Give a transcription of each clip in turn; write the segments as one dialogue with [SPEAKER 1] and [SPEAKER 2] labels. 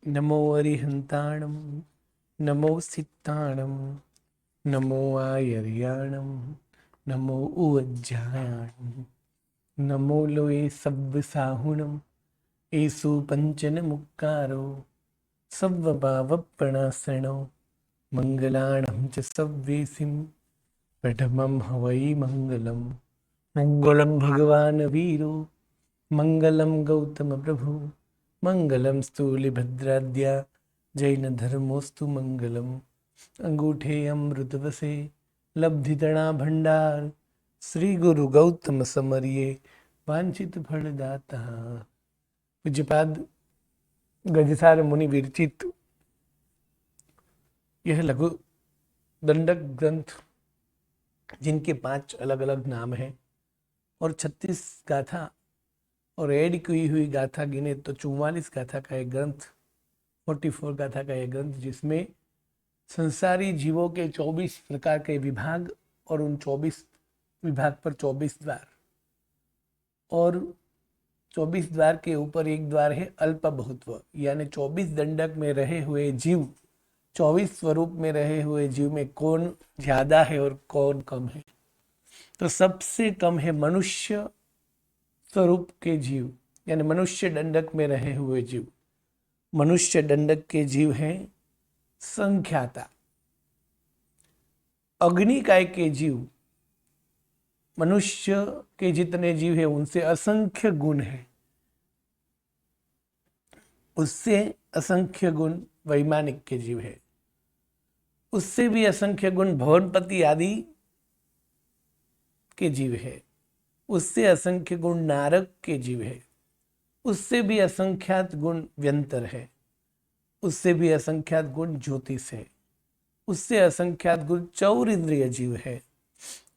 [SPEAKER 1] नमो अरिहंताणं नमो सित्ताणं नमो आयर्याणं नमो उवज्जायाणं नमो लोये सव्वसाहुणं येषु पंचन मुक्कारो सव्वभावप्रणाशनो मंगलाणं च सव्वेसिं प्रथमं हवै मंगलम् मंगलं भगवान् वीरो मंगलं गौतम प्रभु मंगलं स्थूलिभद्राद्या जैन धर्मोस्तु मंगलम् अंगूठे अमृतवसे लब्धितणा भंडार श्री गुरु गौतम समरिये वांछित फलदाता। पूज्यपाद गजसार मुनि विरचित यह लघु दंडक ग्रंथ, जिनके 5 अलग अलग नाम हैं और 36 गाथा और ऐड की हुई गाथा गिने तो 44 गाथा का एक ग्रंथ, 44 गाथा का एक ग्रंथ, जिसमें संसारी जीवों के 24 प्रकार के विभाग और उन 24 विभाग पर 24 द्वार, और 24 द्वार के ऊपर एक द्वार है अल्प बहुत्व, यानी 24 दंडक में रहे हुए जीव, 24 स्वरूप में रहे हुए जीव में कौन ज्यादा है और कौन कम है। तो सबसे कम है मनुष्य स्वरूप के जीव, यानी मनुष्य दंडक में रहे हुए जीव। मनुष्य दंडक के जीव हैं संख्याता। अग्निकाय के जीव, मनुष्य के जितने जीव हैं उनसे असंख्य गुण है, उससे असंख्य गुण वैमानिक के जीव है, उससे भी असंख्य गुण भवनपति आदि के जीव है, उससे असंख्य गुण नारक के जीव है, उससे भी असंख्यात गुण व्यंतर है, उससे भी असंख्यात गुण ज्योतिष है, उससे असंख्यात गुण चौर इंद्रिय जीव है,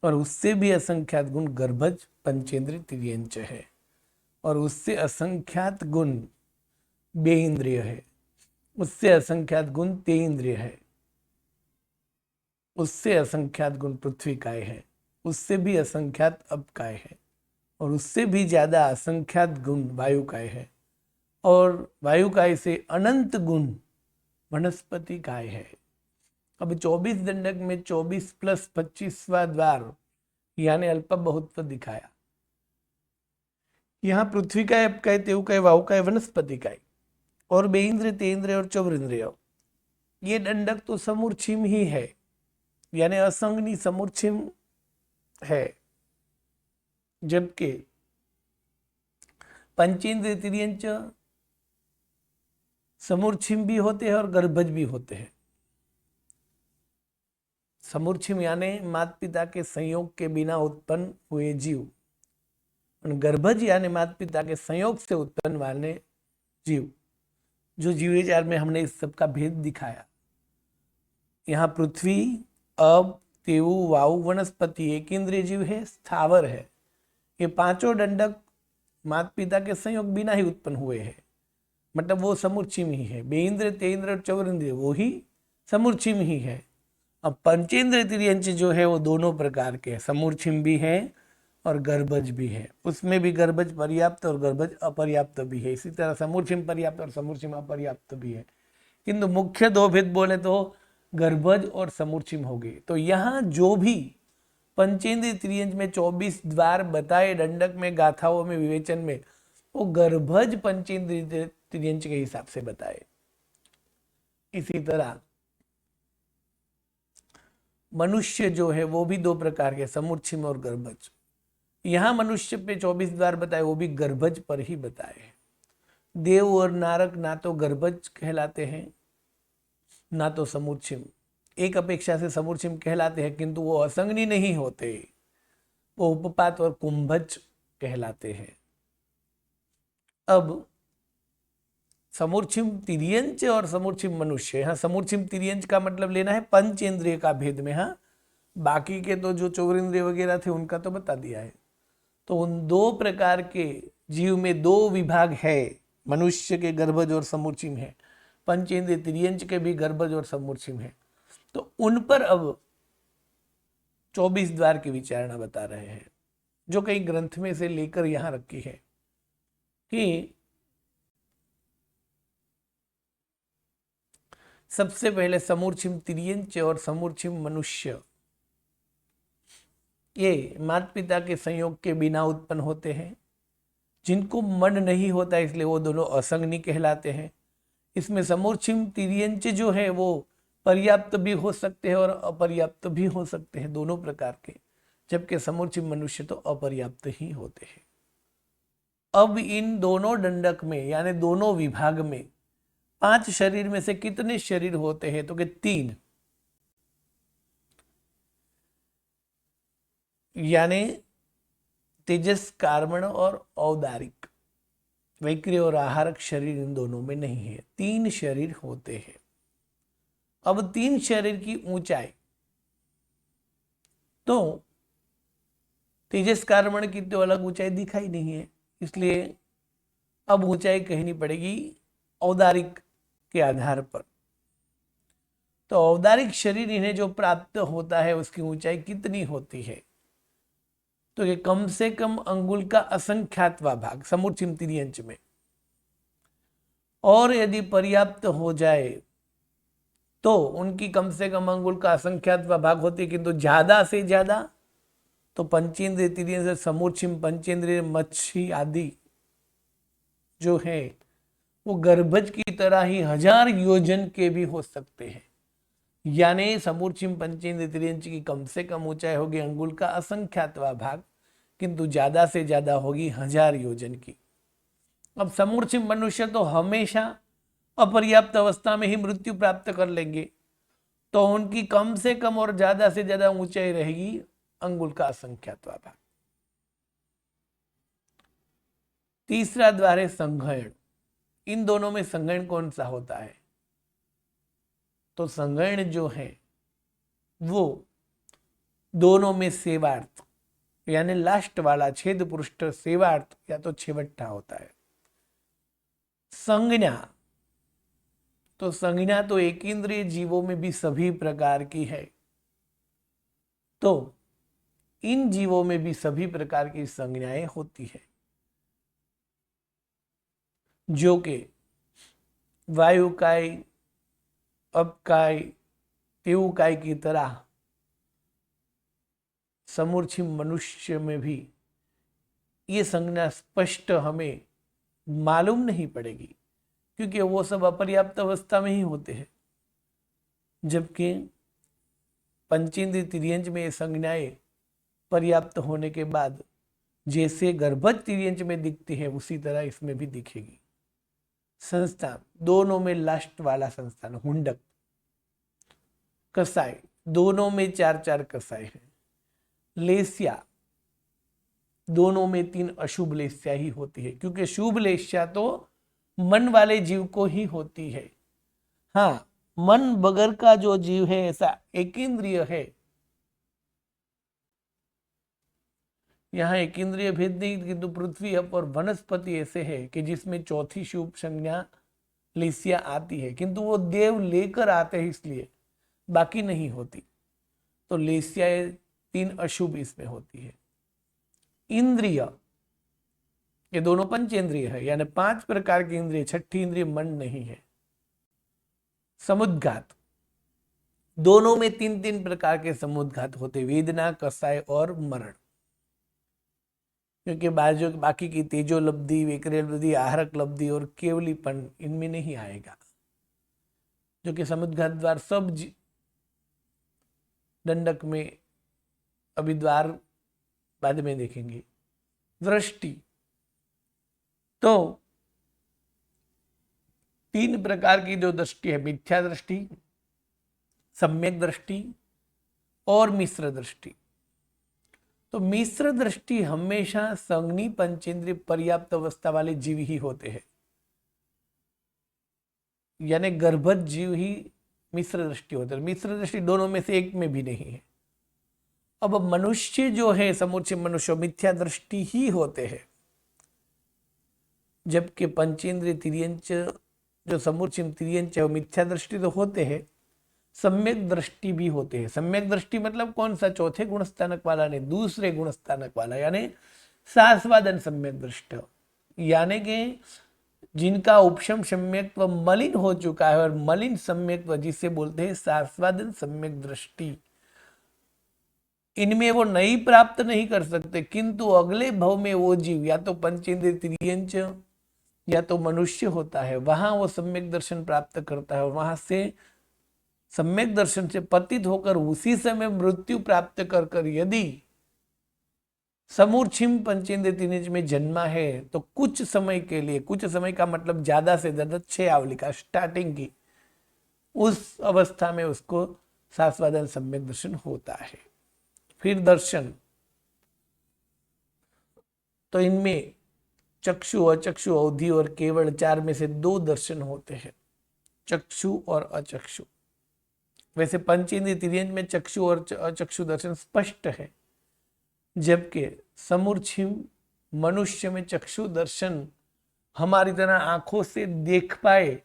[SPEAKER 1] और उससे भी असंख्यात गुण गर्भज पंचेंद्रिय तिर्यंच है, और उससे असंख्यात गुण बे इंद्रिय है, उससे असंख्यात गुण ते इंद्रिय है, उससे असंख्यात गुण पृथ्वी काय है, उससे भी असंख्यात अपकाय है, और उससे भी ज्यादा असंख्यात गुण वायु काय है, और वायु काय से अनंत गुण वनस्पति काय है। अब 24 दंडक में 24 प्लस 25वां द्वार यानी अल्प बहुत्व दिखाया। यहाँ पृथ्वी का अपकाय, तेव काय, वायु काय, वनस्पति काय, और बेइंद्रिय, तेंद्रिय और चौरिंद्रिय, ये दंडक तो समूर्छिम ही है, यानी असंगनी समूर्छिम है, जबकि पंचेंद्रिय तिर्यंच समूर्छिम भी होते हैं और गर्भज भी होते हैं। समूर्छिम यानी माता पिता के संयोग के बिना उत्पन्न हुए जीव, और गर्भज यानी माता पिता के संयोग से उत्पन्न वाले जीव। जो जीवविचार में हमने इस सब का भेद दिखाया। यहाँ पृथ्वी, अब, तेवु, वायु, वनस्पति एक इंद्रिय जीव है, स्थावर है। ये पांचों दंडक माता पिता के संयोग बिना ही उत्पन्न हुए हैं, मतलब वो समूर्छिम ही है। बेइंद्रिय, तेंद्रिय और चौरिंद्रिय वो ही समूर्छिम ही है। अब पंचेंद्रिय तिर्यंच जो है वो दोनों प्रकार के, समूर्छिम भी है और गर्भज भी है। उसमें भी गर्भज पर्याप्त और गर्भज अपर्याप्त भी है। इसी तरह समूर्छिम पर्याप्त और समूर्छिम अपर्याप्त भी है, किंतु मुख्य दो भेद बोले तो गर्भज और समूर्छिम हो गए। तो यहाँ जो भी पंचेंद्रिय तिर्यंच में 24 द्वार बताए दंडक में, गाथाओं में, विवेचन में, वो गर्भज पंचेंद्रिय तिर्यंच के हिसाब से बताए। इसी तरह मनुष्य जो है वो भी 2 प्रकार के, समूर्छिम और गर्भज। यहाँ मनुष्य पे 24 द्वार बताए, वो भी गर्भज पर ही बताए। देव और नारक ना तो गर्भज कहलाते हैं ना तो समूर्छिम। एक अपेक्षा से समूर्छिम कहलाते हैं, किंतु वो असंगनी नहीं होते, वो उपपात और कुंभज कहलाते हैं। अब समूर्छिम तिर्यंच और समूर्छिम मनुष्य, यहाँ समूर्छिम तिर्यंच का मतलब लेना है पंचेंद्रिय का भेद में। हाँ, बाकी के तो जो चौरिंद्रिय वगैरह थे उनका तो बता दिया है। तो उन 2 प्रकार के जीव में 2 विभाग है, मनुष्य के गर्भज और समूर्छिम है, पंचेंद्रिय तिर्यंच के भी गर्भज और समूर्छिम है। तो उन पर अब 24 द्वार की विचारणा बता रहे हैं, जो कई ग्रंथ में से लेकर यहां रखी है कि सबसे पहले समूर्छिम तिर्यंच और समूर्छिम मनुष्य, ये माता पिता के संयोग के बिना उत्पन्न होते हैं। जिनको मन नहीं होता इसलिए वो दोनों असंगनी कहलाते हैं। इसमें समूर्छिम तिर्यंच जो है वो पर्याप्त भी हो सकते हैं और अपर्याप्त भी हो सकते हैं, दोनों प्रकार के, जबकि समूर्छिम मनुष्य तो अपर्याप्त ही होते हैं। अब इन दोनों दंडक में यानी दोनों विभाग में 5 शरीर में से कितने शरीर होते हैं? तो कि 3, यानी तेजस, कार्मण और औदारिक, वैक्रिय और आहारक शरीर इन दोनों में नहीं है, 3 शरीर होते हैं। अब 3 शरीर की ऊंचाई, तो तेजस कार्मण की तो अलग ऊंचाई दिखाई नहीं है, इसलिए अब ऊंचाई कहनी पड़ेगी औदारिक के आधार पर। तो औदारिक शरीर इन्हें जो प्राप्त होता है उसकी ऊंचाई कितनी होती है? तो ये कम से कम अंगुल का असंख्यातवा भाग समूर्छिम तिर्यंच में, और यदि पर्याप्त हो जाए तो उनकी कम से कम अंगुल का असंख्यातवा भाग होती है, किंतु ज्यादा से ज्यादा तो पंचेंद्रिय तिर्यंच से समूर्छिम पंचेंद्रिय मच्छी आदि जो है वो गर्भज की तरह ही 1000 योजन के भी हो सकते हैं। यानी समूर्छिम पंचेंद्रिय तिर्यंच की कम से कम ऊंचाई होगी अंगुल का असंख्यातवा भाग, किंतु ज्यादा से ज्यादा होगी 1000 योजन की। अब समूर्छिम मनुष्य तो हमेशा अपर्याप्त अवस्था में ही मृत्यु प्राप्त कर लेंगे, तो उनकी कम से कम और ज्यादा से ज्यादा ऊंचाई रहेगी अंगुल का असंख्यातवा भाग। तीसरा द्वार है संघयन। इन दोनों में संघयन कौन सा होता है? तो संघयन जो है वो दोनों में सेवार्थ, यानी लास्ट वाला छेद पृष्ठ सेवार्थ या तो छेवट्टा होता है। संज्ञा, तो संज्ञा तो एक इंद्रिय जीवों में भी सभी प्रकार की है, तो इन जीवों में भी सभी प्रकार की संज्ञाएं होती है, जो कि वायुकाय, अपकाय, तेवकाय की तरह समूर्छिम मनुष्य में भी ये संज्ञा स्पष्ट हमें मालूम नहीं पड़ेगी, क्योंकि वो सब अपर्याप्त अवस्था में ही होते हैं। जबकि पंचेंद्रिय तिर्यंच में ये संज्ञाएं पर्याप्त होने के बाद जैसे गर्भज तिर्यंच में दिखती है उसी तरह इसमें भी दिखेगी। संस्थान, दोनों में लास्ट वाला संस्थान हुंडक, कसाय, दोनों में 4-4 कसाय है। लेस्या, दोनों में 3 अशुभ लेस्या ही होती है, क्योंकि शुभ लेस्या तो मन वाले जीव को ही होती है। हाँ, मन बगैर का जो जीव है ऐसा एक इंद्रिय है, यहाँ एक इंद्रिय भेद नहीं, किंतु पृथ्वी अप और वनस्पति ऐसे है कि जिसमें चौथी शुभ संज्ञा लेस्या आती है, किंतु वो देव लेकर आते हैं इसलिए, बाकी नहीं होती। तो लेस्या 3 अशुभ इसमें होती है। इंद्रिय, ये दोनों पंचेंद्रिय है, यानी 5 प्रकार की इंद्रिय, छठी इंद्रिय मन नहीं है। समुद्घात, दोनों में 3-3 प्रकार के समुद्घात होते, वेदना, कसाय और मरण, क्योंकि बाकी की तेजोलब्धि, विक्रियलब्धि, आहारक लब्धि और केवलीपन इनमें नहीं आएगा, जो कि समुद्घात द्वार सब दंडक में अभी द्वार बाद में देखेंगे। दृष्टि, तो 3 प्रकार की जो दृष्टि है, मिथ्या दृष्टि, सम्यक दृष्टि और मिश्र दृष्टि। तो मिश्र दृष्टि हमेशा संज्ञी पंचेंद्रिय पर्याप्त अवस्था वाले जीव ही होते हैं, यानी गर्भज जीव ही मिश्र दृष्टि होते हैं। मिश्र दृष्टि दोनों में से एक में भी नहीं है। अब मनुष्य जो है, समूचे मनुष्य मिथ्या दृष्टि ही होते हैं, जबकि पंचेंद्रिय तिर्यंच जो समूचिम तिर्यंच है वो मिथ्या दृष्टि तो होते हैं, सम्यक दृष्टि भी होते हैं। सम्यक दृष्टि मतलब कौन सा? चौथे गुणस्थानक वाला नहीं, दूसरे गुणस्थानक वाला, यानी सास्वादन सम्यक दृष्टि, यानी कि जिनका उपशम सम्यक्त्व मलिन हो चुका है, और मलिन सम्यक्त्व जिसे बोलते हैं सास्वादन सम्यक दृष्टि, इनमें वो नहीं प्राप्त नहीं कर सकते, किंतु अगले भव में वो जीव या तो पंचेंद्रिय तिर्यंच या तो मनुष्य होता है, वहां वो सम्यक दर्शन प्राप्त करता है, और वहां से सम्यक दर्शन से पतित होकर उसी समय मृत्यु प्राप्त कर कर यदि समूर्छिम पंचेंद्रिय तिर्यंच में जन्मा है तो कुछ समय के लिए, कुछ समय का मतलब ज्यादा से ज्यादा 6 आवलिका स्टार्टिंग की, उस अवस्था में उसको सास्वादन सम्यक दर्शन होता है। फिर दर्शन, तो इनमें चक्षु, अचक्षु, अवधि और केवल 4 में से 2 दर्शन होते हैं, चक्षु और अचक्षु। वैसे पंचेंद्रिय तिर्यंच में चक्षु और अचक्षु दर्शन स्पष्ट है, जबकि समूर्छिम मनुष्य में चक्षु दर्शन हमारी तरह आंखों से देख पाए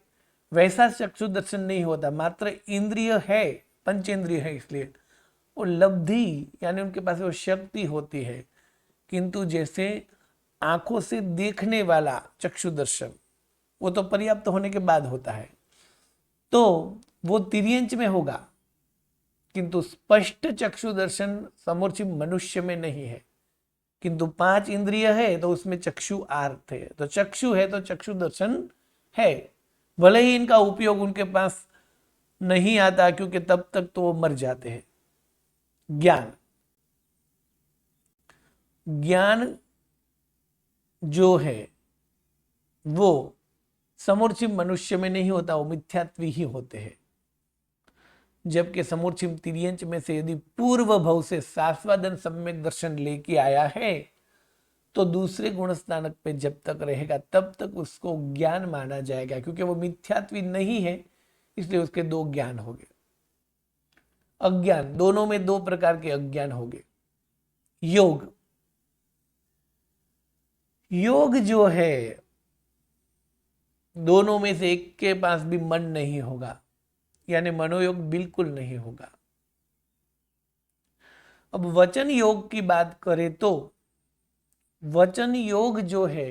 [SPEAKER 1] वैसा चक्षु दर्शन नहीं होता, मात्र इंद्रिय है, पंचेंद्रिय है, इसलिए वो लब्धि यानी उनके पास वो शक्ति होती है, किंतु जैसे आंखों से देखने वाला चक्षु दर्शन वो तो पर्याप्त होने के बाद होता है, तो वो तिर्यंच में होगा, किंतु स्पष्ट चक्षु दर्शन समूर्छिम मनुष्य में नहीं है। किंतु 5 इंद्रिय है तो उसमें चक्षु आर्थ है, तो चक्षु है तो चक्षु दर्शन है, भले ही इनका उपयोग उनके पास नहीं आता, क्योंकि तब तक तो वो मर जाते हैं। ज्ञान, ज्ञान जो है वो समूर्छिम मनुष्य में नहीं होता, वो मिथ्यात्वी ही होते हैं, जबकि समूर्छिम तिर्यंच में से यदि पूर्व भव से सास्वादन सम्यक दर्शन लेके आया है तो दूसरे गुण स्थानक पे जब तक रहेगा तब तक उसको ज्ञान माना जाएगा, क्योंकि वो मिथ्यात्वी नहीं है, इसलिए उसके 2 ज्ञान हो गए। अज्ञान, दोनों में 2 प्रकार के अज्ञान हो गए। योग, योग जो है दोनों में से एक के पास भी मन नहीं होगा, यानी मनोयोग बिल्कुल नहीं होगा। अब वचन योग की बात करें तो वचन योग जो है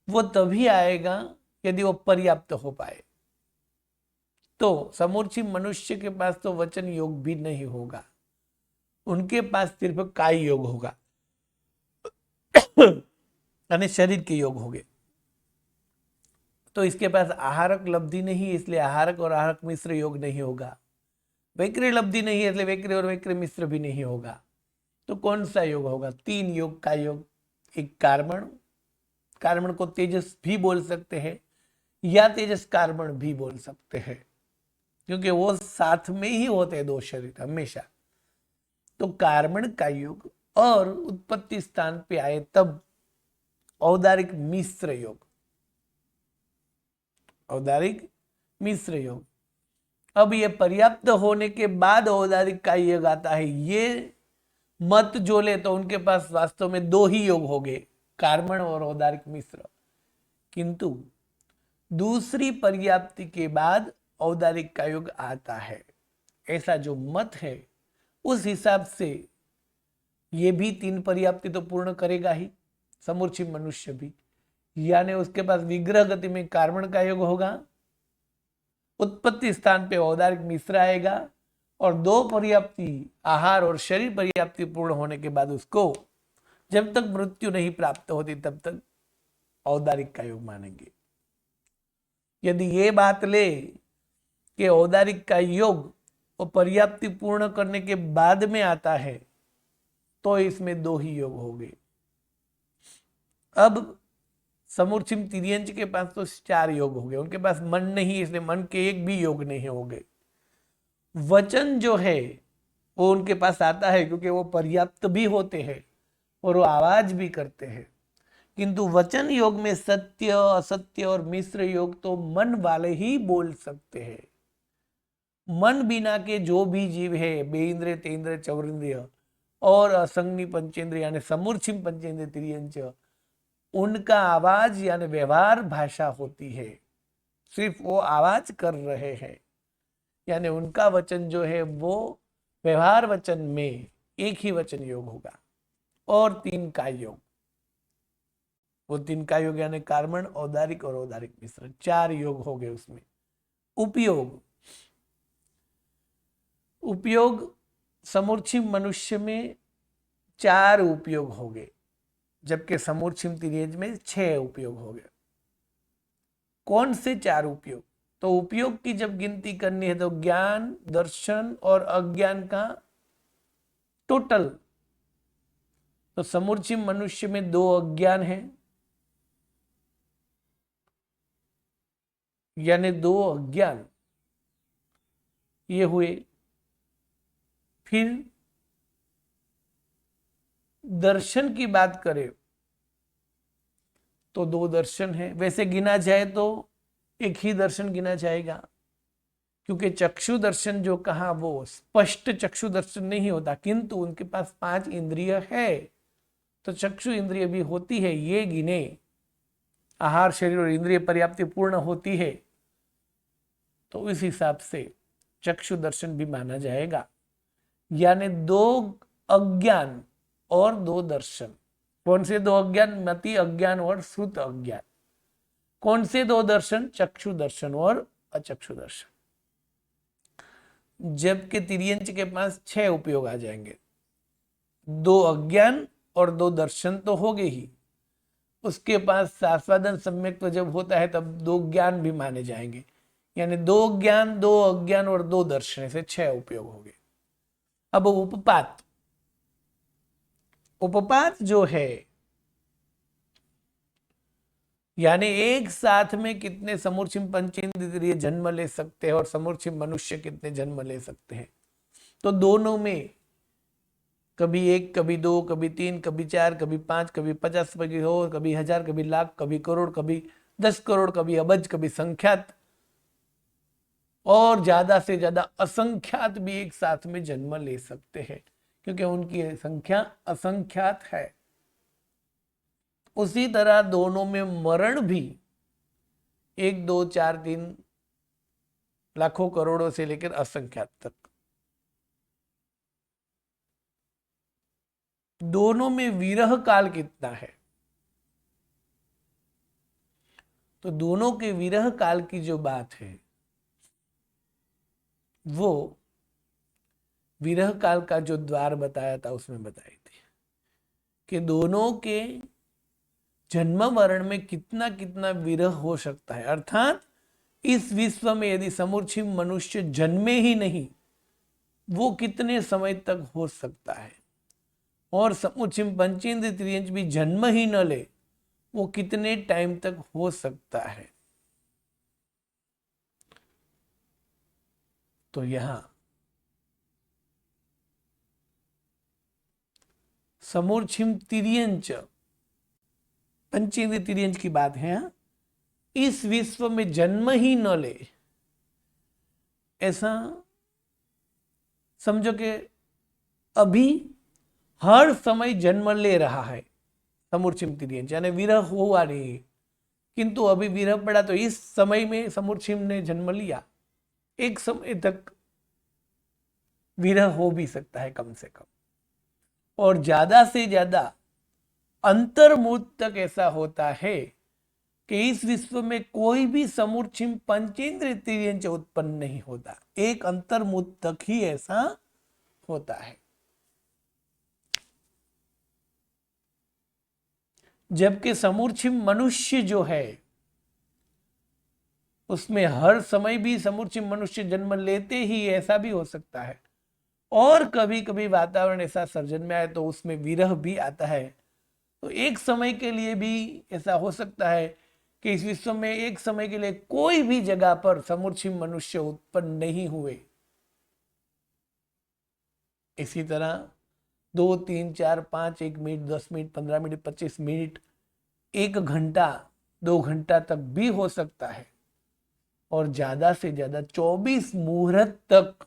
[SPEAKER 1] वो तभी आएगा यदि वो पर्याप्त हो पाए, तो समूर्छिम मनुष्य के पास तो वचन योग भी नहीं होगा, उनके पास सिर्फ काय योग होगा यानी शरीर के योग होंगे, तो इसके पास आहारक लब्धि नहीं, इसलिए आहारक और आहारक मिश्र योग नहीं होगा। वैक्री लब्धि नहीं है, इसलिए वैक्री और वैक्री मिश्र भी नहीं होगा। तो कौन सा योग होगा? 3 योग का योग। एक कार्बन, कार्बन को तेजस भी बोल सकते हैं या तेजस कार्बन भी बोल सकते हैं, क्योंकि वो साथ में ही होते हैं 2 शरीर हमेशा। तो कार्बन का योग, और उत्पत्ति स्थान पे आए तब औदारिक मिश्र योग, औदारिक मिश्र योग। अब ये पर्याप्त होने के बाद औदारिक का योग आता है। ये मत जो ले तो उनके पास वास्तव में 2 ही योग हो गए, कार्बन और औदारिक मिश्र, किंतु दूसरी पर्याप्ति के बाद औदारिक का योग आता है, ऐसा जो मत है उस हिसाब से ये भी 3 पर्याप्ति तो पूर्ण करेगा ही, समूर्छिम मनुष्य भी, यानी उसके पास विग्रह गति में कार्बन का योग होगा, उत्पत्ति स्थान पे औदारिक मिश्र आएगा, और 2 पर्याप्ति आहार और शरीर पर्याप्ति पूर्ण होने के बाद उसको जब तक मृत्यु नहीं प्राप्त होती तब तक औदारिक का योग मानेंगे। यदि ये बात ले कि औदारिक का योग और पर्याप्ति पूर्ण करने के बाद में आता है तो इसमें 2 ही योग हो गए। अब समूर्छिम तिर्यंच के पास तो 4 योग हो गए, उनके पास मन नहीं, इसलिए मन के 1 भी योग नहीं हो गए। वचन जो है वो उनके पास आता है क्योंकि वो पर्याप्त भी होते हैं और वो आवाज भी करते हैं, किंतु वचन योग में सत्य, असत्य और मिश्र योग तो मन वाले ही बोल सकते हैं। मन बिना के जो भी जीव है, बेइंद्रिय, तेंद्रिय, चौरिंद्रिय और असंगनी पंचेंद्रिय यानी समूर्छिम पंचेंद्रिय तिर्यंच, उनका आवाज यानी व्यवहार भाषा होती है, सिर्फ वो आवाज कर रहे हैं, यानी उनका वचन जो है वो व्यवहार वचन में 1 ही वचन योग होगा और 3 का योग। वो तिनका योग यानी कार्बन, औदारिक और औदारिक मिश्रण, 4 योग हो गए उसमें। उपयोग, उपयोग समूर्छिम मनुष्य में 4 उपयोग हो गए, जबकि समूर्छिम तिर्यज में 6 उपयोग हो गए। कौन से 4 उपयोग? तो उपयोग की जब गिनती करनी है तो ज्ञान, दर्शन और अज्ञान का टोटल, तो समूर्छिम मनुष्य में 2 अज्ञान है, यानी 2 अज्ञान ये हुए। फिर दर्शन की बात करें तो 2 दर्शन है। वैसे गिना जाए तो एक ही दर्शन गिना जाएगा, क्योंकि चक्षु दर्शन जो कहा वो स्पष्ट चक्षु दर्शन नहीं होता, किंतु उनके पास 5 इंद्रिय है, तो चक्षु इंद्रिय भी होती है, ये गिने। आहार, शरीर और इंद्रिय पर्याप्ति पूर्ण होती है, तो इस हिसाब से चक्षु दर्शन भी माना जाएगा। यानी 2 अज्ञान और 2 दर्शन। कौन से 2 अज्ञान? मति अज्ञान और श्रुत अज्ञान। कौन से 2 दर्शन? चक्षु दर्शन और अचक्षु दर्शन। जबकि तिर्यंच के पास 6 उपयोग आ जाएंगे। 2 अज्ञान और 2 दर्शन तो हो गए ही, उसके पास आस्वादन सम्यक तो जब होता है तब 2 ज्ञान भी माने जाएंगे, यानी 2 ज्ञान, 2 अज्ञान और 2 दर्शन से 6 उपयोग हो गए। अब उपपात, उपपात जो है यानी एक साथ में कितने समूर्छिम पंचेंद्रिय जन्म ले सकते हैं और समूर्छिम मनुष्य कितने जन्म ले सकते हैं। तो दोनों में कभी 1, कभी 2, कभी 3, कभी 4, कभी 5, कभी 50, कभी 100, कभी 1000, कभी लाख, कभी करोड़, कभी 10 करोड़, कभी अबज, कभी संख्यात और ज्यादा से ज्यादा असंख्यात भी एक साथ में जन्म ले सकते हैं, क्योंकि उनकी संख्या असंख्यात है। उसी तरह दोनों में मरण भी 1, 2, 4, 3 लाखों करोड़ों से लेकर असंख्यात तक, दोनों में विरह काल कितना है? तो दोनों के विरह काल की जो बात है वो विरह काल का जो द्वार बताया था उसमें बताई थी कि दोनों के जन्म मरण में कितना कितना विरह हो सकता है। अर्थात इस विश्व में यदि समूर्छिम मनुष्य जन्मे ही नहीं, वो कितने समय तक हो सकता है, और समूर्छिम पंचेंद्रिय त्रियंच भी जन्म ही न ले, वो कितने टाइम तक हो सकता है। तो यहां समूर्छिम तिर्यंच, पंचेंद्रिय तिर्यंच की बात है, इस विश्व में जन्म ही न ले, ऐसा समझो कि अभी हर समय जन्म ले रहा है समूर्छिम तिर्यंच, यानी विरह हुआ नहीं, किंतु अभी विरह पड़ा तो इस समय में समूर्छिम ने जन्म लिया, एक समय तक विरह हो भी सकता है कम से कम, और ज्यादा से ज्यादा अंतर्मुख तक ऐसा होता है कि इस विश्व में कोई भी समूर्छिम पंचेंद्रिय तिर्यंच उत्पन्न नहीं होता, एक अंतर्मुख तक ही ऐसा होता है। जबकि समूर्छिम मनुष्य जो है उसमें हर समय भी समूर्छिम मनुष्य जन्म लेते ही, ऐसा भी हो सकता है, और कभी कभी वातावरण ऐसा सर्जन में आए तो उसमें विरह भी आता है। तो एक समय के लिए भी ऐसा हो सकता है कि इस विश्व में एक समय के लिए कोई भी जगह पर समूर्छिम मनुष्य उत्पन्न नहीं हुए। इसी तरह 2, 3, 4, 5, 1 मिनट, 10 मिनट, 15 मिनट, 25 मिनट, 1 घंटा, 2 घंटा तक भी हो सकता है, और ज्यादा से ज्यादा 24 मुहूर्त तक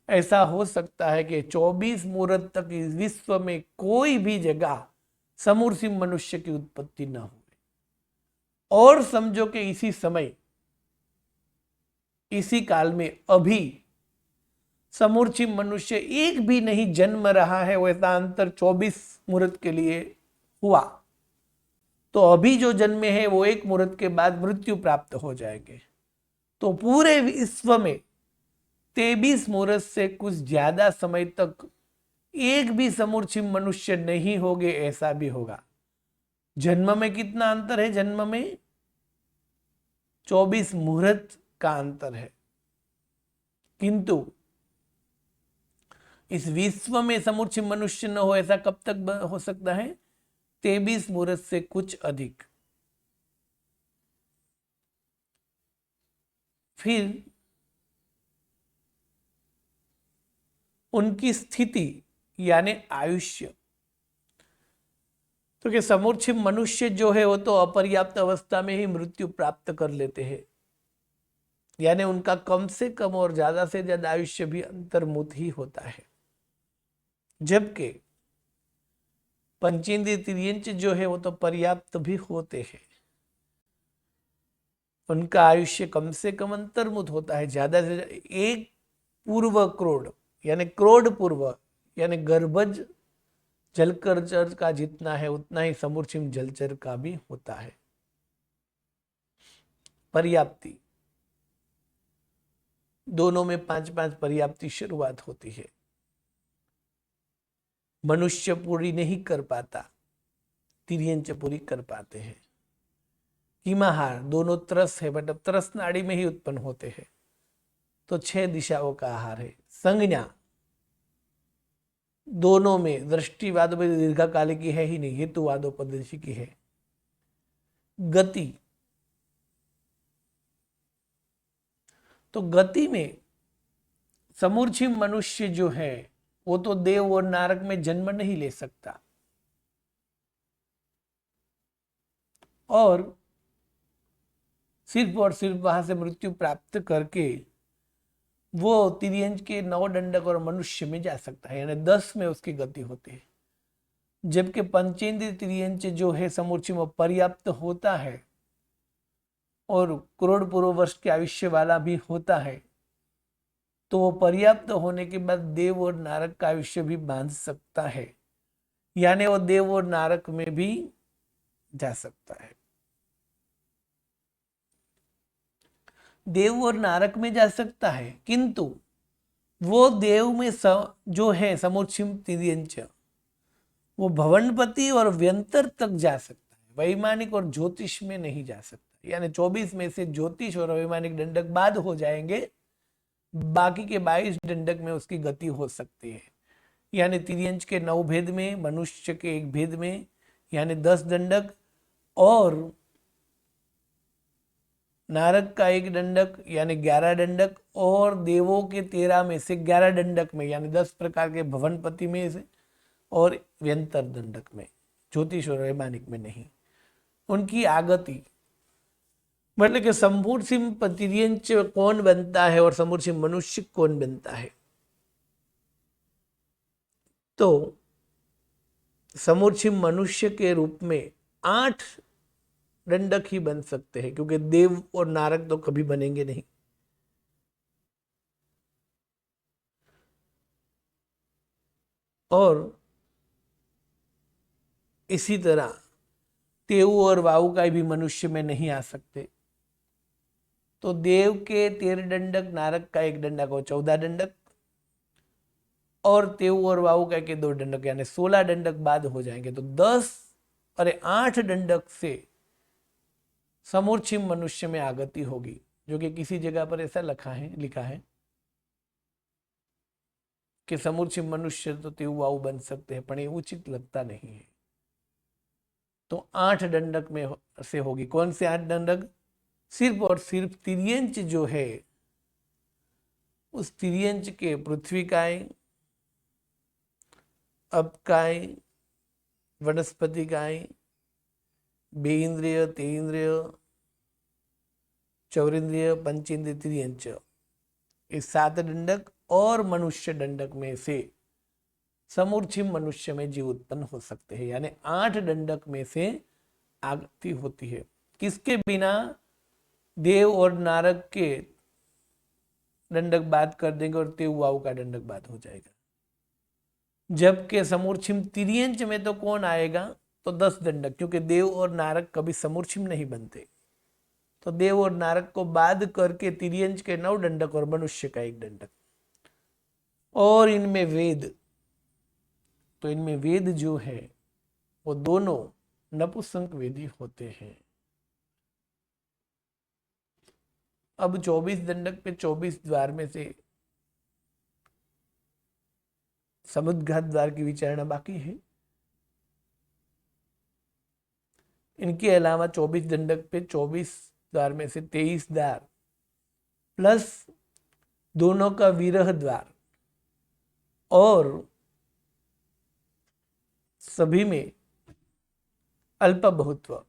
[SPEAKER 1] ऐसा हो सकता है कि 24 मुहूर्त तक इस विश्व में कोई भी जगह समूर्छिम मनुष्य की उत्पत्ति न हो। और समझो कि इसी समय, इसी काल में अभी समूर्छिम मनुष्य एक भी नहीं जन्म रहा है, वैसा अंतर 24 मुहूर्त के लिए हुआ, तो अभी जो जन्मे हैं वो एक मुहूर्त के बाद मृत्यु प्राप्त हो जाएंगे। तो पूरे विश्व में 23 मुहूर्त से कुछ ज्यादा समय तक एक भी समूर्छिम मनुष्य नहीं होंगे, ऐसा भी होगा। जन्म में कितना अंतर है? जन्म में 24 मुहूर्त का अंतर है, किंतु इस विश्व में समूर्छिम मनुष्य न हो ऐसा कब तक हो सकता है? 23 मुहूर्त से कुछ अधिक। फिर उनकी स्थिति यानी आयुष्य, तो कि समूर्छिम मनुष्य जो है वो तो अपर्याप्त अवस्था में ही मृत्यु प्राप्त कर लेते हैं, यानी उनका कम से कम और ज्यादा से ज्यादा आयुष्य भी अंतर्मुख ही होता है। जबकि पंचेंद्रिय तिर्यंच जो है वो तो पर्याप्त भी होते हैं, उनका आयुष्य कम से कम अंतर्मुख होता है। ज्यादा से ज्यादा एक पूर्व क्रोड यानी क्रोड पूर्व यानी गर्भज जलचर का जितना है उतना ही समूर्छिम जलचर का भी होता है। पर्याप्ति दोनों में 5-5 पर्याप्ति शुरुआत होती है। मनुष्य पूरी नहीं कर पाता, तिर्यंच पूरी कर पाते हैं। कीमाहार दोनों तरस है, मतलब तरस नाड़ी में ही उत्पन्न होते हैं, तो 6 दिशाओं का आहार है। संज्ञा दोनों में दृष्टिवाद दीर्घकालिक की है ही नहीं, हेतुवादोपदेशी की है। गति, तो गति में समूर्छिम मनुष्य जो है वो तो देव और नारक में जन्म नहीं ले सकता, और सिर्फ और सिर्फ वहां से मृत्यु प्राप्त करके वो तिर्यंच के नवदंडक और मनुष्य में जा सकता है, यानी 10 में उसकी गति होती है। जबकि पंचेंद्रिय तिर्यंच जो है समूर्छिम पर्याप्त होता है और करोड़ पूर्व वर्ष के आयुष्य वाला भी होता है, तो वो पर्याप्त होने के बाद देव और नारक का आयुष्य भी बांध सकता है, यानी वो देव और नारक में भी जा सकता है। देव और नारक में जा सकता है, किंतु वो देव में जो है समूर्छिम तिर्यंच वो भवनपति और व्यंतर तक जा सकता है, वैमानिक और ज्योतिष में नहीं जा सकता। यानी 24 में से ज्योतिष और वैमानिक दंडक बाद हो जाएंगे, बाकी के 22 दंडक में उसकी गति हो सकती है। यानी तिर्यंच के 9 भेद में, मनुष्य के 1 भेद में, यानी 10 दंडक, और नारक का 1 दंडक यानी 11 दंडक, और देवों के 13 में से 11 दंडक में यानी 10 प्रकार के भवनपति में से, और व्यंतर दंडक में, ज्योतिष और वैमानिक में नहीं। उनकी आगति मतलब कि समूर्छिम तिर्यंच कौन बनता है और समूर्छिम मनुष्य कौन बनता है, तो समूर्छिम मनुष्य के रूप में 8 दंडक ही बन सकते हैं, क्योंकि देव और नारक तो कभी बनेंगे नहीं। और इसी तरह तेऊ और वायु का भी मनुष्य में नहीं आ सकते। तो देव के 13 दंडक, नारक का 1 दंडक और 14 दंडक, और तेऊ और वायु का के 2 दंडक यानी 16 दंडक बाद हो जाएंगे। तो 8 दंडक से समूर्छिम मनुष्य में आगति होगी, जो कि किसी जगह पर ऐसा लिखा है कि समूर्छिम मनुष्य तो तेऊ वायु बन सकते हैं, पर ये उचित लगता नहीं है। तो 8 दंडक में से होगी। कौन से 8 दंडक? सिर्फ और सिर्फ तिर्यंच जो है, उस तिर्यंच के पृथ्वीकाय, अपकाय, वनस्पतिकाय, बेइंद्रिय, तेइंद्रिय, चौरिंद्रिय, पंचेंद्रिय, तिर्यंच, इस 7 दंडक और मनुष्य दंडक में से समूर्छिम मनुष्य में जीव उत्पन्न हो सकते हैं। यानी 8 दंडक में से आगति होती है। किसके बिना? देव और नारक के दंडक बात कर देंगे और तेऊ वायु का दंडक बात हो जाएगा। जबकि समूर्छिम तिर्यंच में तो कौन आएगा? तो 10 दंडक, क्योंकि देव और नारक कभी समूर्छिम नहीं बनते, तो देव और नारक को बाद करके तिर्यंज के 9 दंडक और मनुष्य का 1 दंडक। और इनमें वेद, तो इनमें वेद जो है वो दोनों नपुंसक वेदी होते हैं। अब 24 दंडक पे 24 द्वार में से समुद्घात द्वार की विचारणा बाकी है। इनके अलावा 24 दंडक पे 24 द्वार में से 23 द्वार प्लस दोनों का विरह द्वार और सभी में अल्प बहुत्व,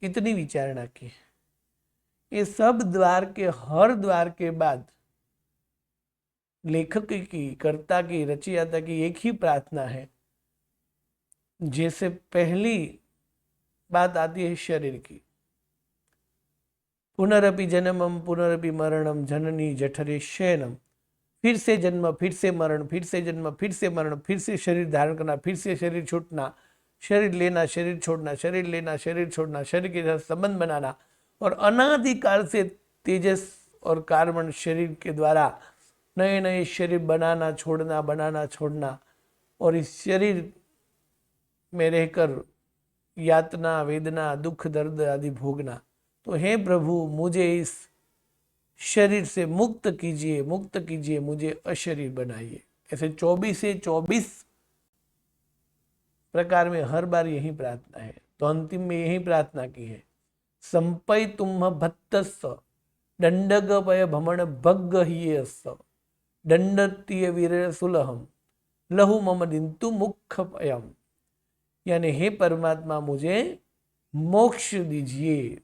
[SPEAKER 1] इतनी विचारणा की है। ये सब द्वार के हर द्वार के बाद लेखक की, कर्ता की, रचयिता की एक ही प्रार्थना है। जैसे पहली बात आती है शरीर की, पुनरपि जन्मम पुनरपि मरणम जननी जठरे शयनम, फिर से जन्म, फिर से मरण, फिर से जन्म, फिर से मरण, फिर से शरीर धारण करना, फिर से शरीर छूटना, शरीर लेना, शरीर छोड़ना, शरीर लेना, शरीर छोड़ना, शरीर के साथ संबंध बनाना, और अनादिकाल से तेजस और कार्बन शरीर के द्वारा नए नए शरीर बनाना छोड़ना, बनाना छोड़ना, और इस शरीर में रहकर यातना, वेदना, दुख, दर्द आदि भोगना। तो हे प्रभु, मुझे इस शरीर से मुक्त कीजिए, मुक्त कीजिए, मुझे अशरीर बनाइए। ऐसे 24 से 24 प्रकार में हर बार यही प्रार्थना है। तो अंतिम में यही प्रार्थना की है, संपय तुम भत्तस्स दंडगपय भमण भग्ग हियस्स दंडतीय वीर सुलहम लहु मम दिंतु मुख पयम। यानी हे परमात्मा, मुझे मोक्ष दीजिए।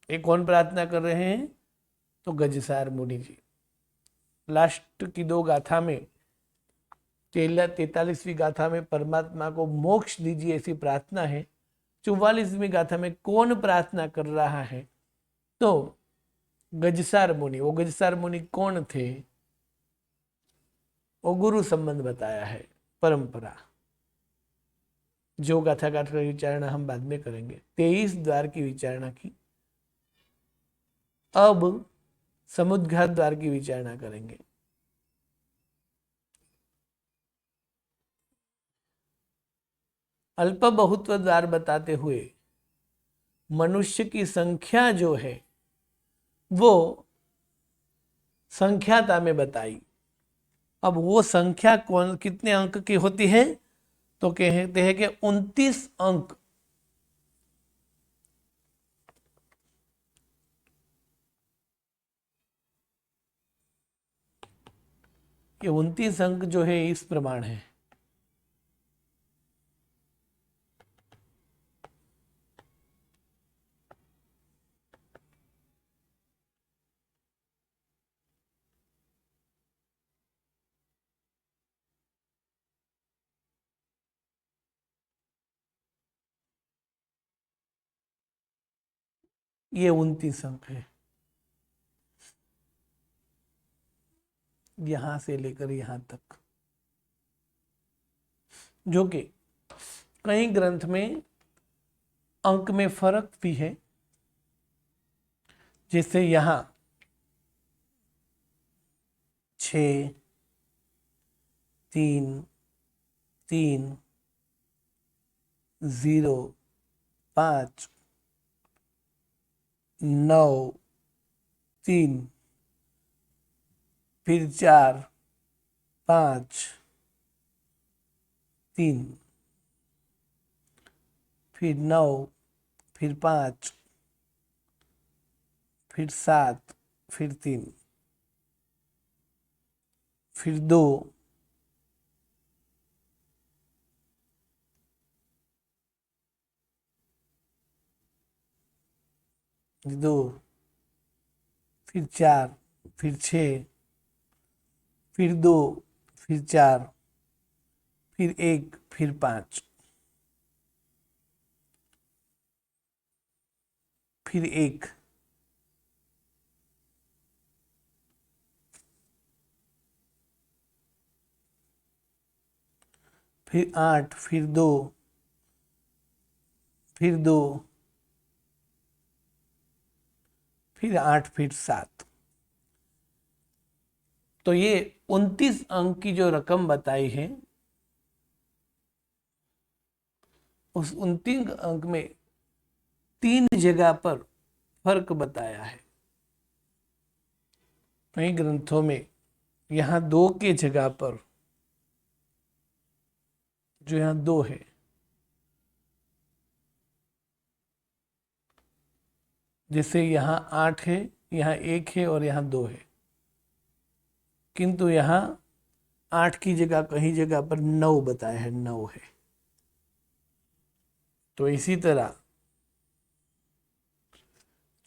[SPEAKER 1] ये कौन प्रार्थना कर रहे हैं? तो गजसार मुनि जी। लास्ट की 2 गाथा में, 43वीं गाथा में परमात्मा को मोक्ष दीजिए ऐसी प्रार्थना है। 44वीं गाथा में कौन प्रार्थना कर रहा है? तो गजसार मुनि। वो गजसार मुनि कौन थे? वो गुरु संबंध बताया है, परंपरा। जो गाथा गाथा की विचारणा हम बाद में करेंगे। 23 द्वार की विचारणा की। अब समुद्घात द्वार की विचारणा करेंगे। अल्प बहुत्व द्वार बताते हुए मनुष्य की संख्या जो है वो संख्याता में बताई। अब वो संख्या कौन, कितने अंक की होती है? तो कहते हैं कि 29 अंक। ये 29 अंक जो है इस प्रमाण है। ये 29 अंक है, यहां से लेकर यहां तक, जो कि कई ग्रंथ में अंक में फर्क भी है। जैसे यहां 6, 3, 3, 0, 5, 9, 3, फिर 4, 5, 3, फिर 9, फिर 5, फिर 7, फिर 3, फिर 2, फिर 4, फिर 6, फिर 2, फिर 4, फिर 1, फिर 5, फिर 1, फिर 8, फिर 2, फिर 2, फिर 8, फिर 7। तो ये 29 अंक की जो रकम बताई है, उस 29 अंक में 3 जगह पर फर्क बताया है। कई ग्रंथों में यहाँ 2 के जगह पर, जो यहाँ 2 है, जैसे यहाँ 8 है, यहाँ 1 है और यहाँ 2 है, किंतु यहाँ 8 की जगह कहीं जगह पर 9 बताया है, 9 है। तो इसी तरह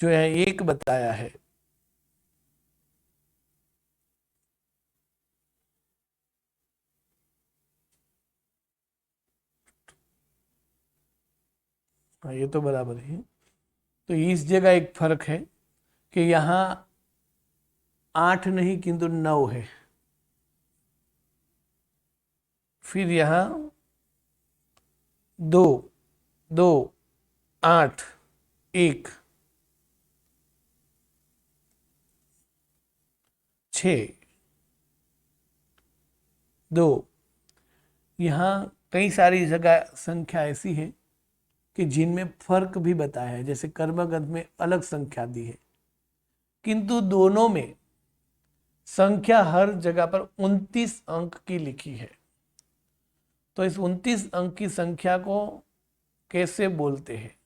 [SPEAKER 1] जो यहाँ 1 बताया है, हाँ ये तो बराबर है। तो इस जगह एक फर्क है कि यहाँ 8 नहीं किंतु 9 है। फिर यहाँ 2, 2, 8, 1, 6, 2। यहाँ कई सारी जगह संख्या ऐसी है कि जिनमें फर्क भी बताया है, जैसे कर्मगत में अलग संख्या दी है, किंतु दोनों में संख्या हर जगह पर 29 अंक की लिखी है। तो इस 29 अंक की संख्या को कैसे बोलते हैं?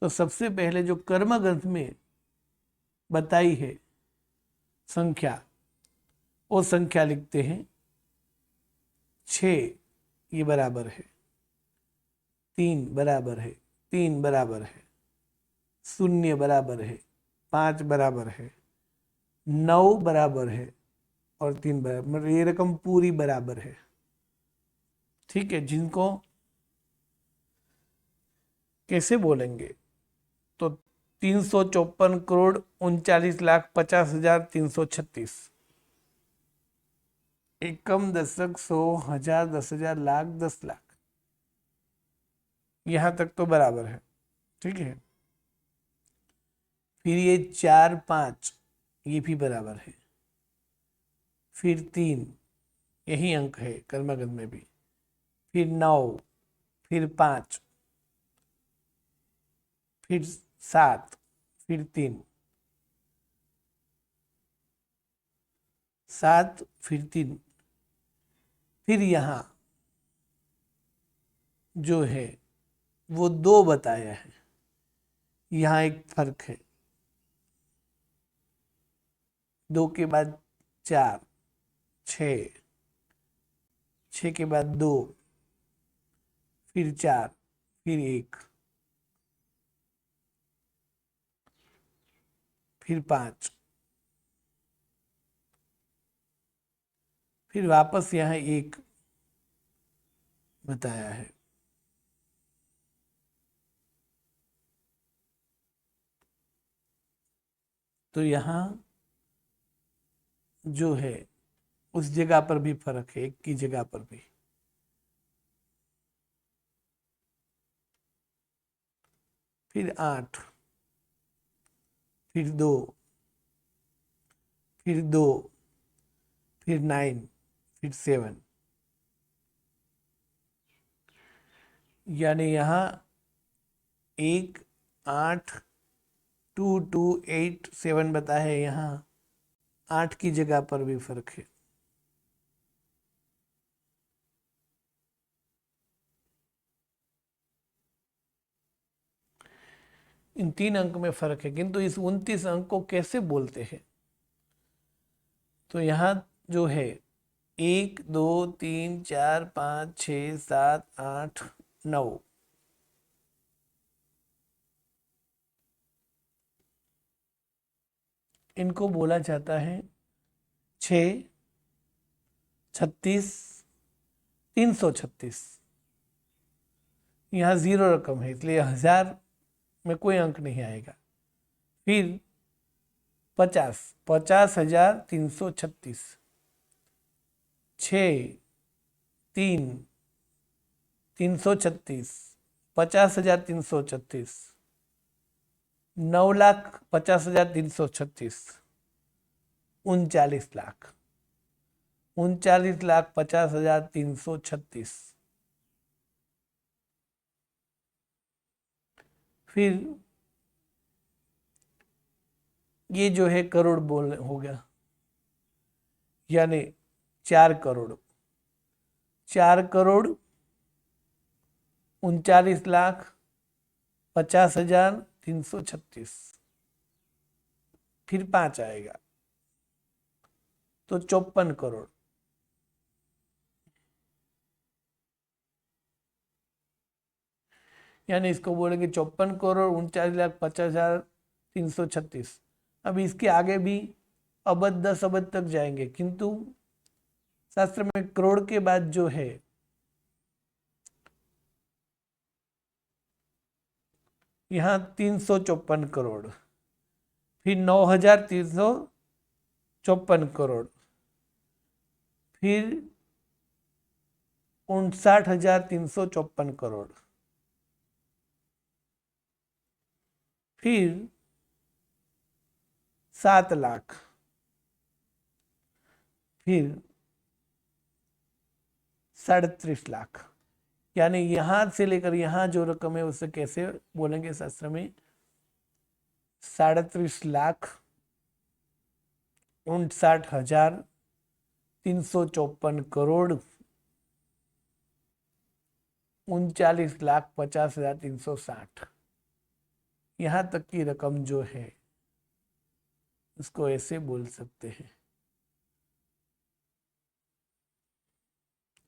[SPEAKER 1] तो सबसे पहले जो कर्म ग्रंथ में बताई है संख्या, वो संख्या लिखते हैं 6 ये बराबर है, 3 बराबर है, 3 बराबर है, 0 बराबर है, 5 बराबर है, 9 बराबर है और 3 बराबर, मतलब ये रकम पूरी बराबर है। ठीक है, जिनको कैसे बोलेंगे? तो 354,39,50,50,336। एकम, दशक, 100, 1000, 10,000, लाख, 10,00,000, यहां तक तो बराबर है। ठीक है, फिर ये 4, 5 ये भी बराबर है, फिर 3 यही अंक है कर्मगत में भी, फिर 9, फिर 5, फिर 7, फिर 3, 7, फिर 3, फिर यहाँ जो है वो 2 बताया है। यहाँ एक फर्क है, 2 के बाद 4, 6, 6 के बाद 2, फिर 4, फिर 1, फिर 5, फिर वापस यहाँ 1 बताया है। तो यहाँ जो है उस जगह पर भी फर्क है, 1 की जगह पर भी। फिर 8, फिर 2, फिर 2, फिर 9, फिर 7, यानी यहाँ 1, 8, 2, 2, 8, 7 बताया है, यहाँ 8 की जगह पर भी फर्क है। इन 3 अंक में फर्क है, किंतु इस 29 अंक को कैसे बोलते हैं? तो यहाँ जो है 1, 2, 3, 4, 5, 6, 7, 8, 9, इनको बोला जाता है 6, 36, 336। यहाँ 0 रकम है, इसलिए 1000 में कोई अंक नहीं आएगा। फिर 50, 50,336, 6, 3, 336, 50,336, 9,50,336, 39 लाख, 39,50,336। फिर ये जो है करोड़ बोल हो गया, यानी 4 करोड़, 4,39,50,336। फिर 5 आएगा तो 54 करोड़, यानी इसको बोलेंगे 54,49,50,336। अब इसके आगे भी अबद 10 अबद तक जाएंगे, किंतु शास्त्र में करोड़ के बाद जो है यहाँ 354 करोड़, फिर 9,354 करोड़, फिर 59,354 करोड़, फिर 7 लाख, फिर 37 लाख। यानी यहां से लेकर यहां जो रकम है उसे कैसे बोलेंगे शास्त्र में? 37,59,354 करोड़, 39,50,360। यहां तक की रकम जो है उसको ऐसे बोल सकते हैं,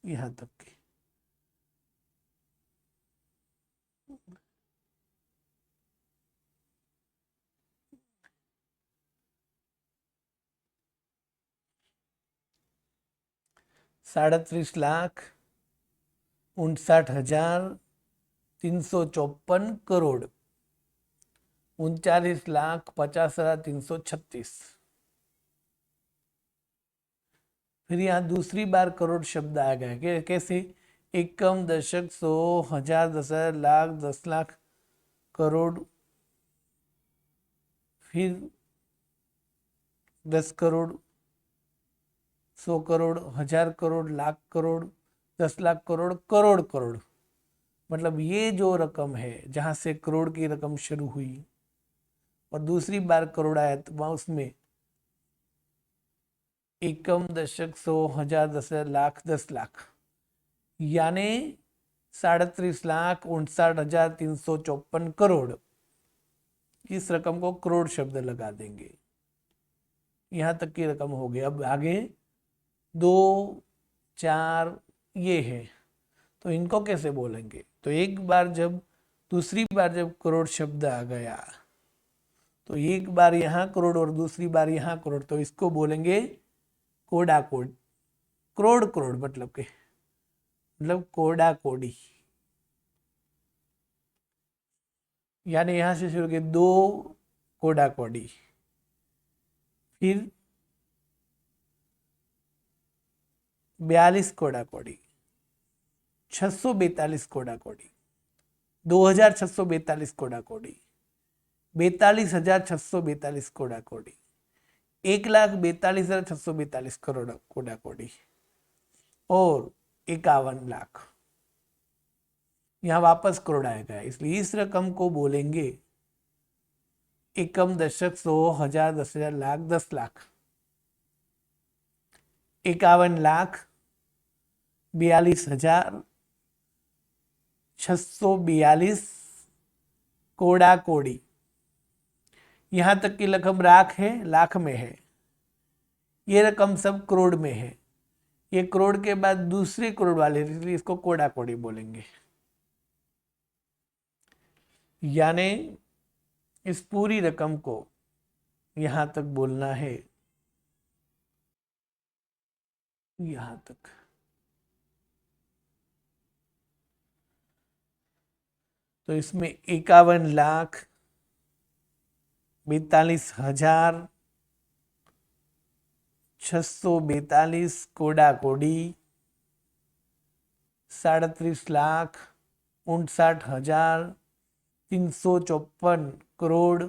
[SPEAKER 1] यहां तक की। $37,59,354 करोड़, 39,50,336। फिर यहाँ दूसरी बार करोड़ शब्द आ गया। कैसे? एकम, दशक, 100, 1000, 10,000, लाख, 10 लाख, करोड़, फिर 10 करोड़, 100 करोड़, 1000 करोड़, लाख करोड़, 10 लाख करोड़, करोड़ करोड़। मतलब ये जो रकम है जहां से करोड़ की रकम शुरू हुई और दूसरी बार करोड़ आया तो वहां उसमें एकम, दशक, 100, 1000, 10,000, लाख, 10 लाख, यानी 37,59,354 करोड़। इस रकम को करोड़ शब्द लगा देंगे। यहां तक की रकम हो गई। अब आगे 2, 4 ये है, तो इनको कैसे बोलेंगे? तो एक बार जब दूसरी बार जब करोड़ शब्द आ गया तो एक बार यहां करोड़ और दूसरी बार यहां करोड़, तो इसको बोलेंगे कोडा कोड। करोड़ करोड़ मतलब के कोडा कोडी। यानी यहां से शुरू के 2 कोडा कोडी, फिर 42 कोडा कोडी, 642 कोडा कोडी, 2,642 कोडा कोडी, 42,642 कोडा कोडी, 1,42,642 करोड़ कोडा कोडी और 51 लाख। यहां वापस करोड़ आएगा, इसलिए इस रकम को बोलेंगे एकम, दशक, 100, 1000, 10,000, लाख, 10 लाख, 51,42,642 कोडा कोडी। यहां तक की रकम लाख में है, ये रकम सब करोड़ में है। ये करोड़ के बाद दूसरे करोड़ वाले, इसलिए इसको कोडा कोडी बोलेंगे। यानी इस पूरी रकम को यहां तक बोलना है, यहां तक। तो इसमें 51,42,642 कोडा कोडी, 37,59,354 59,354 करोड़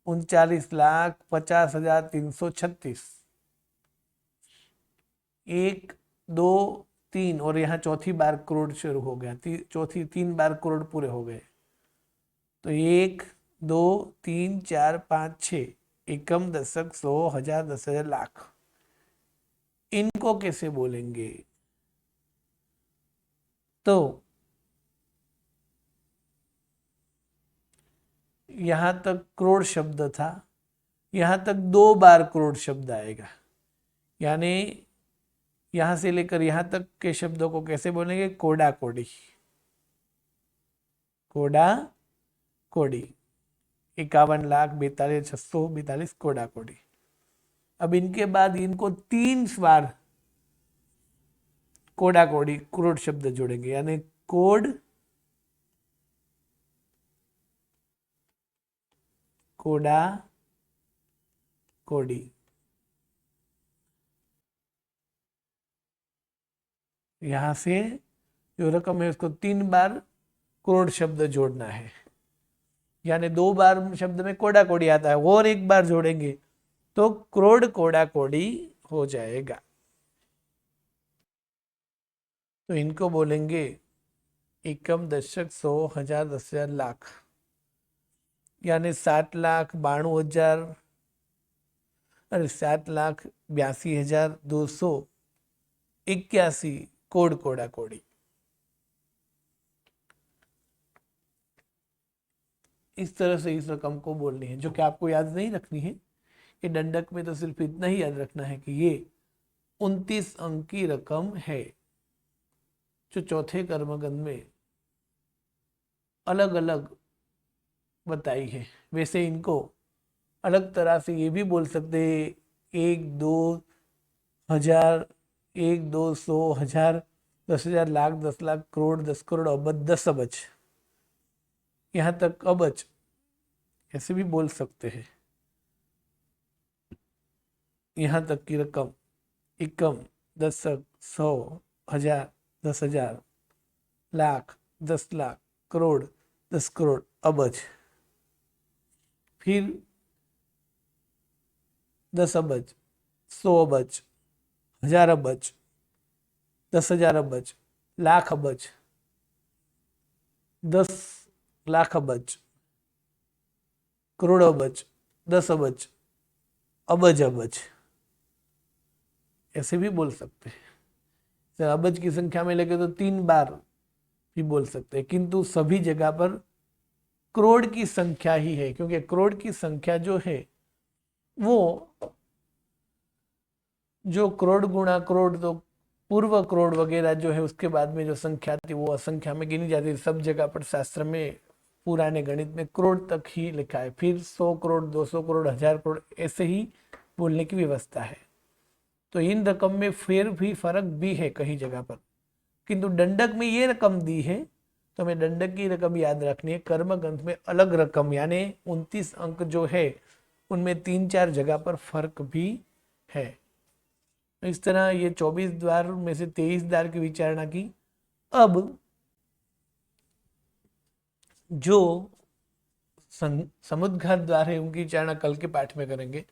[SPEAKER 1] 39,50,336। 1, 2, 3 और यहाँ चौथी बार करोड़ शुरू हो गया, चौथी 3 बार करोड़ पूरे हो गए। तो 1, 2, 3, 4, 5, 6 एकम, दशक, 100, 1000, 10,000, लाख। इनको कैसे बोलेंगे? तो यहां तक करोड़ शब्द था, यहां तक 2 बार करोड़ शब्द आएगा, यानी यहां से लेकर यहां तक के शब्दों को कैसे बोलेंगे? कोड़ा कोड़ी। कोड़ा कोड़ी 51,42,642 कोड़ा कोड़ी। अब इनके बाद इनको 3 बार कोड़ा कोड़ी करोड़ शब्द जोड़ेंगे, यानी कोड कोड़ा कोड़ी। यहां से जो रकम है उसको 3 बार करोड़ शब्द जोड़ना है, यानी 2 बार शब्द में कोड़ा कोड़ी आता है, और 1 बार जोड़ेंगे तो करोड़ कोड़ा कोड़ी हो जाएगा। तो इनको बोलेंगे एकम, दशक, 100, 1000, 10,000, लाख, यानी 7,92,000 अरे 7,82,281 कोड कोड़ा कोड़ी। इस तरह से इस रकम को बोलनी है, जो कि आपको याद नहीं रखनी है। ये दंडक में तो सिर्फ इतना ही याद रखना है कि ये 29 अंक की रकम है, जो चौथे कर्मगंध में अलग अलग बताई है। वैसे इनको अलग तरह से ये भी बोल सकते हैं, 1, 2 हजार, 1, 2, 100, 1000, 10,000, लाख, 10 लाख, करोड़, 10 करोड़, अबज, 10 अबज, यहां तक अबज ऐसे भी बोल सकते हैं। यहां तक की रकम एकम, दशक, 100, 1000, 10,000, लाख, 10 लाख, करोड़, 10 करोड़, अबज, फिर 10 अबज, 100 अबज, 1000 अबज, 10,000 अबज, लाख अबज, 10 लाख अबज, करोड़ अबज, 10 अबज, अबज अबज, ऐसे भी बोल सकते हैं। अबज की संख्या में लेके तो 3 बार भी बोल सकते हैं, किंतु सभी जगह पर करोड़ की संख्या ही है, क्योंकि करोड़ की संख्या जो है वो जो करोड़ गुणा करोड़, तो पूर्व करोड़ वगैरह जो है उसके बाद में जो संख्या थी वो असंख्या में गिनी जाती है। सब जगह पर शास्त्र में, पुराने गणित में करोड़ तक ही लिखा है, फिर 100 करोड़, 200 करोड़, 1000 करोड़ ऐसे ही बोलने की व्यवस्था है। तो इन रकम में फिर भी फर्क भी है कहीं जगह पर, किंतु दंडक में ये रकम दी है तो हमें दंडक की रकम याद रखनी है। कर्मगंध में अलग रकम, यानी 29 अंक जो है उनमें 3-4 जगह पर फर्क भी है। इस तरह ये 24 द्वार में से 23 द्वार की विचारणा की। अब जो समुद्घात द्वार है उनकी विचारणा कल के पाठ में करेंगे।